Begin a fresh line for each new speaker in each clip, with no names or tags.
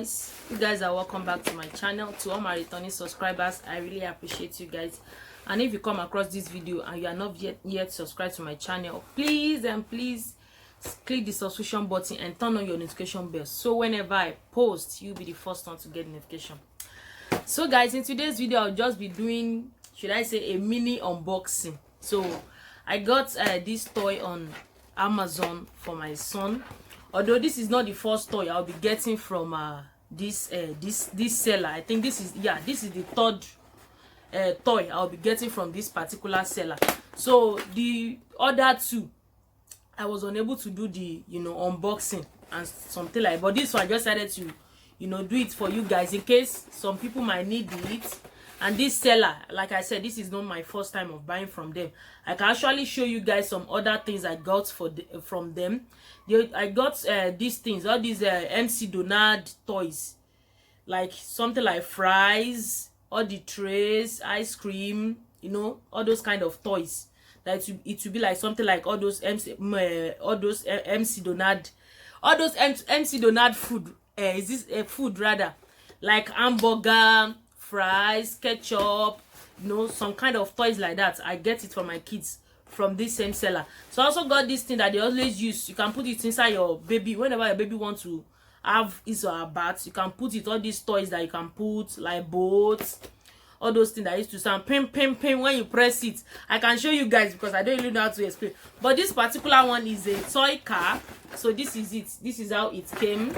boys, you guys are welcome back to my channel. To all my returning subscribers, I really appreciate you guys. And if you come across this video and you are not yet subscribed to my channel, please click the subscription button and turn on your notification bell, so whenever I post, you'll be the first one to get notification. So guys, in today's video I'll just be doing, should I say, a mini unboxing. So I got this toy on Amazon for my son. Although this is not the first toy I'll be getting from this seller. I think this is the third toy I'll be getting from this particular seller. So the other two I was unable to do the unboxing and something like, but this one I just decided to do it for you guys in case some people might need it. And this seller, like I said, this is not my first time of buying from them. I can actually show you guys some other things I got from them. I got these things, all these MC Donald toys, like something like fries, all the trays, ice cream, all those kind of toys. That it would be like something like all those MC Donald food. Is this food rather, like hamburger, fries, ketchup, some kind of toys like that. I get it for my kids from this same seller. So I also got this thing that they always use. You can put it inside your baby whenever your baby wants to have his or her bath. You can put it, all these toys that you can put, like boats, all those things that used to sound pim pim pim when you press it. I can show you guys because I don't really know how to explain. But this particular one is a toy car. So this is it. This is how it came,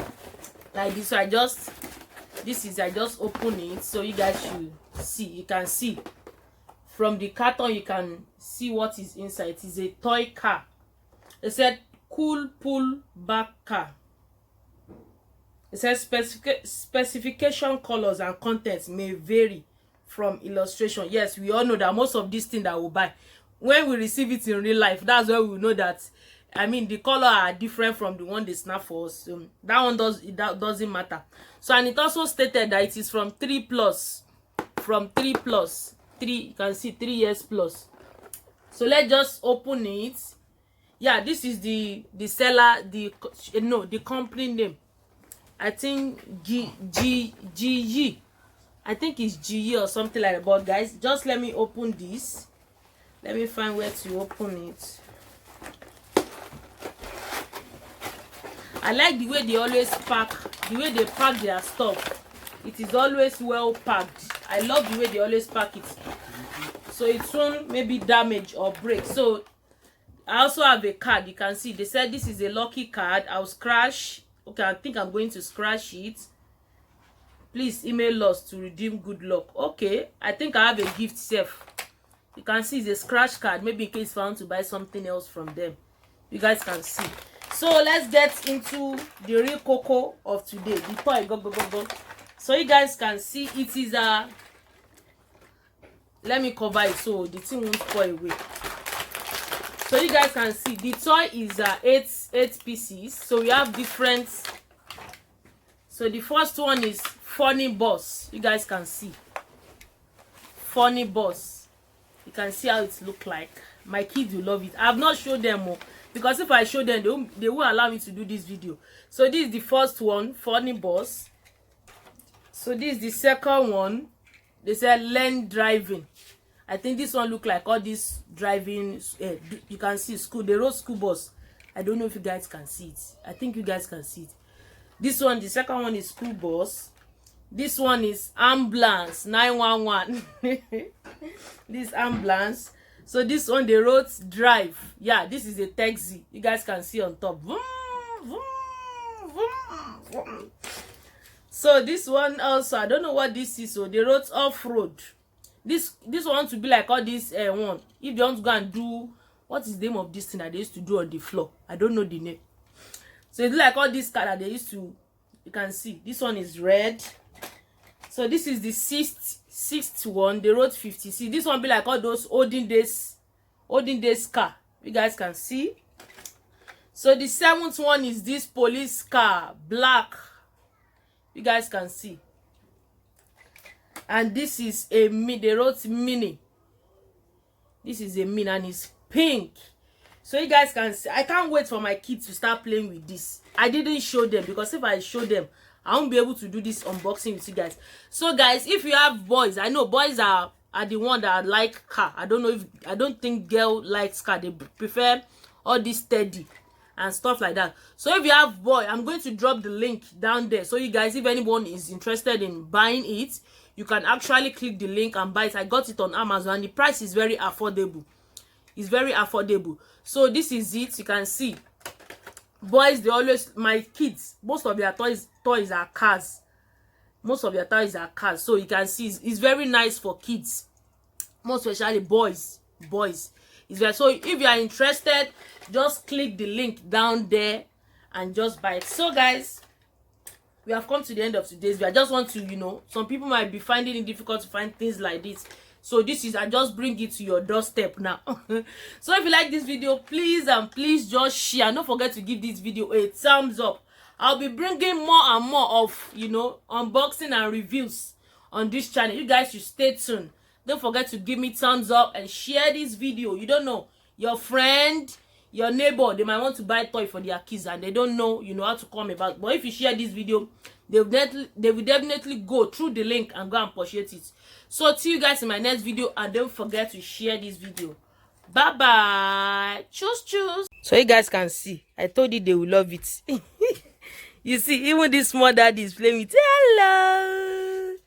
like this. So I just open it so you guys should see. You can see from the carton, you can see what is inside. It is a toy car. It said cool pull back car. It says specification, colors and contents may vary from illustration. Yes, we all know that most of these things that we buy, when we receive it in real life, that's where we know that, I mean, the color are different from the one they snap for us. That one doesn't matter. So, and it also stated that it is from 3+. From 3+. 3, you can see 3 years plus. So let's just open it. Yeah, this is the seller, the company name. I think GEYIIE. I think it's GEYIIE or something like that. But guys, just let me open this. Let me find where to open it. I like the way they always pack, the way they pack their stuff. It is always well packed. I love the way they always pack it, so it won't maybe damage or break. So I also have a card. You can see they said this is a lucky card. I'll scratch. Okay, I think I'm going to scratch it. Please email us to redeem good luck. Okay, I think I have a gift safe. You can see it's a scratch card, maybe in case I want to buy something else from them. You guys can see. So let's get into the real cocoa of today, the toy. Go. So you guys can see it is a, let me cover it so the thing won't spoil away. So you guys can see the toy is 8 pieces. So we have different. So the first one is funny boss. You guys can see funny boss. You can see how it look like. My kids will love it. I have not showed them more, because if I show them, they won't allow me to do this video. So this is the first one, funny boss. So this is the second one. They said learn driving. I think this one look like all this driving. You can see school. They wrote school bus. I don't know if you guys can see it. I think you guys can see it. This one, the second one is school bus. This one is ambulance 911. This ambulance. So this one they wrote drive. Yeah, this is a taxi. You guys can see on top. So this one also, I don't know what this is. So they wrote off-road. This one to be like all this one. If they want to go and do, what is the name of this thing that they used to do on the floor? I don't know the name. So it's like all this car that they used to, you can see. This one is red. So this is the sixth one. They wrote 50. See, this one be like all those olden days car. You guys can see. So the 7th one is this police car, black. You guys can see. And this is a they wrote mini. This is a mini and it's pink. So you guys can see. I can't wait for my kids to start playing with this. I didn't show them because if I show them, I won't be able to do this unboxing with you guys. So guys, if you have boys, I know boys are the one that like car. I don't think girl likes car. They prefer all this steady and stuff like that. So if you have boy, I'm going to drop the link down there. So you guys, if anyone is interested in buying it, you can actually click the link and buy it. I got it on Amazon. The price is very affordable. It's very affordable. So this is it. You can see boys, they always, my kids, most of their toys are cars. Most of their toys are cars. So you can see it's very nice for kids, most especially boys. It's very, so if you are interested, just click the link down there and just buy it. So guys, we have come to the end of today's video. I just want to, you know, some people might be finding it difficult to find things like this. So this is, I just bring it to your doorstep now. So if you like this video, please and please just share. Don't forget to give this video a thumbs up. I'll be bringing more and more of, you know, unboxing and reviews on this channel. You guys should stay tuned. Don't forget to give me thumbs up and share this video. You don't know, your friend, your neighbor, they might want to buy toy for their kids and they don't know, you know, how to come about. But if you share this video, they will definitely go through the link and go and purchase it. So see you guys in my next video, and don't forget to share this video. Bye bye. Choose. So you guys can see, I told you they will love it. You see, even this small daddy is playing with hello.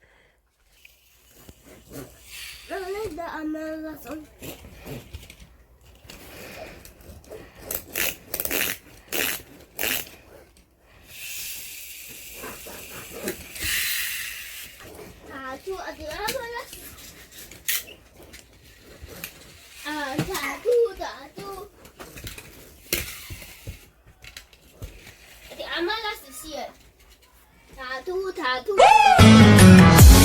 Tattoo.